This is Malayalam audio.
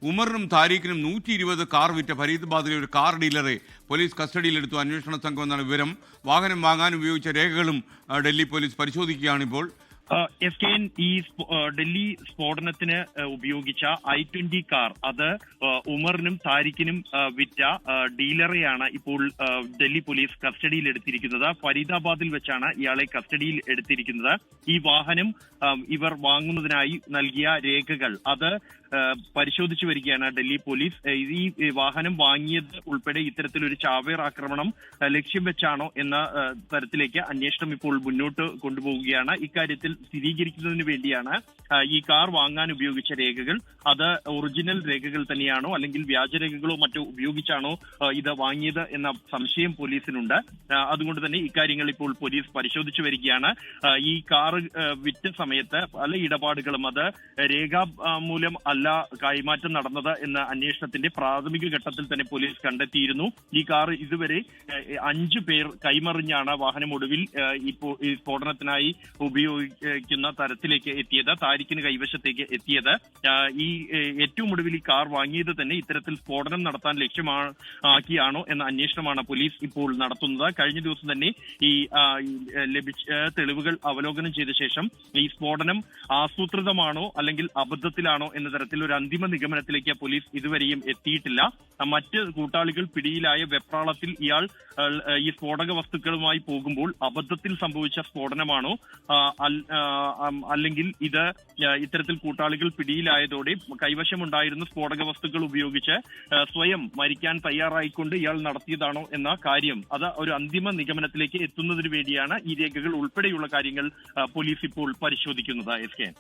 ഉമറിനും താരീഖിനും 120 കാർ വിറ്റ ഫരീദാബാദിലെ ഒരു കാർ ഡീലറെ പോലീസ് കസ്റ്റഡിയിലെടുത്തു. അന്വേഷണ സംഘം എന്നാണ് വിവരം. വാഹനം വാങ്ങാൻ ഉപയോഗിച്ച രേഖകളും ഡൽഹി പോലീസ് പരിശോധിക്കുകയാണിപ്പോൾ. SKN ഈ ഡൽഹി സ്ഫോടനത്തിന് ഉപയോഗിച്ച i20 കാർ അത് ഉമറിനും താരിഖിനും വിറ്റ ഡീലറെയാണ് ഇപ്പോൾ ഡൽഹി പോലീസ് കസ്റ്റഡിയിൽ എടുത്തിരിക്കുന്നത്. ഫരീദാബാദിൽ വെച്ചാണ് ഇയാളെ കസ്റ്റഡിയിൽ എടുത്തിരിക്കുന്നത്. ഈ വാഹനം ഇവർ വാങ്ങുന്നതിനായി നൽകിയ രേഖകൾ അത് പരിശോധിച്ചു വരികയാണ് ഡൽഹി പോലീസ്. ഈ വാഹനം വാങ്ങിയത് ഉൾപ്പെടെ ഇത്തരത്തിലൊരു ചാവേർ ആക്രമണം ലക്ഷ്യം വെച്ചാണോ എന്ന തരത്തിലേക്ക് അന്വേഷണം ഇപ്പോൾ മുന്നോട്ട് കൊണ്ടുപോവുകയാണ്. ഇക്കാര്യത്തിൽ സ്ഥിരീകരിക്കുന്നതിന് വേണ്ടിയാണ് ഈ കാർ വാങ്ങാൻ ഉപയോഗിച്ച രേഖകൾ അത് ഒറിജിനൽ രേഖകൾ തന്നെയാണോ അല്ലെങ്കിൽ വ്യാജരേഖകളോ മറ്റോ ഉപയോഗിച്ചാണോ ഇത് വാങ്ങിയത് എന്ന സംശയം പോലീസിനുണ്ട്. അതുകൊണ്ട് തന്നെ ഇക്കാര്യങ്ങൾ ഇപ്പോൾ പോലീസ് പരിശോധിച്ചു വരികയാണ്. ഈ കാർ വിറ്റ സമയത്ത് പല ഇടപാടുകളും അത് രേഖാമൂലം അല്ല കൈമാറ്റം നടന്നത് എന്ന അന്വേഷണത്തിന്റെ പ്രാഥമിക ഘട്ടത്തിൽ തന്നെ പോലീസ് കണ്ടെത്തിയിരുന്നു. ഈ കാർ ഇതുവരെ 5 പേർ കൈമറിഞ്ഞാണ് വാഹനം ഒടുവിൽ ഇപ്പോൾ ഈ സ്ഫോടനത്തിനായി ഉപയോഗിക്കുന്ന തരത്തിലേക്ക് എത്തിയത്, താരിഖിന് കൈവശത്തേക്ക് എത്തിയത്. ഈ ഏറ്റവും ഒടുവിൽ ഈ കാർ വാങ്ങിയത് തന്നെ ഇത്തരത്തിൽ സ്ഫോടനം നടത്താൻ ലക്ഷ്യമാക്കിയാണോ എന്ന അന്വേഷണമാണ് പോലീസ് ഇപ്പോൾ നടത്തുന്നത്. കഴിഞ്ഞ ദിവസം തന്നെ ഈ ലഭിച്ച തെളിവുകൾ അവലോകനം ചെയ്ത ശേഷം ഈ സ്ഫോടനം ആസൂത്രിതമാണോ അല്ലെങ്കിൽ അബദ്ധത്തിലാണോ എന്ന തരത്തിൽ ഒരു അന്തിമ നിഗമനത്തിലേക്ക് പോലീസ് ഇതുവരെയും എത്തിയിട്ടില്ല. മറ്റ് കൂട്ടാളികൾ പിടിയിലായ വെപ്രാളത്തിൽ ഇയാൾ ഈ സ്ഫോടക വസ്തുക്കളുമായി പോകുമ്പോൾ അബദ്ധത്തിൽ സംഭവിച്ച സ്ഫോടനമാണോ അല്ലെങ്കിൽ ഇത് ഇത്തരത്തിൽ കൂട്ടാളികൾ പിടിയിലായതോടെ കൈവശമുണ്ടായിരുന്ന സ്ഫോടക വസ്തുക്കൾ ഉപയോഗിച്ച് സ്വയം മരിക്കാൻ തയ്യാറായിക്കൊണ്ട് ഇയാൾ നടത്തിയതാണോ എന്ന കാര്യം അത് ഒരു അന്തിമ നിഗമനത്തിലേക്ക് എത്തുന്നതിന് വേണ്ടിയാണ് ഈ രേഖകൾ ഉൾപ്പെടെയുള്ള കാര്യങ്ങൾ പോലീസ് ഇപ്പോൾ പരിശോധിക്കുന്നത്. SKN.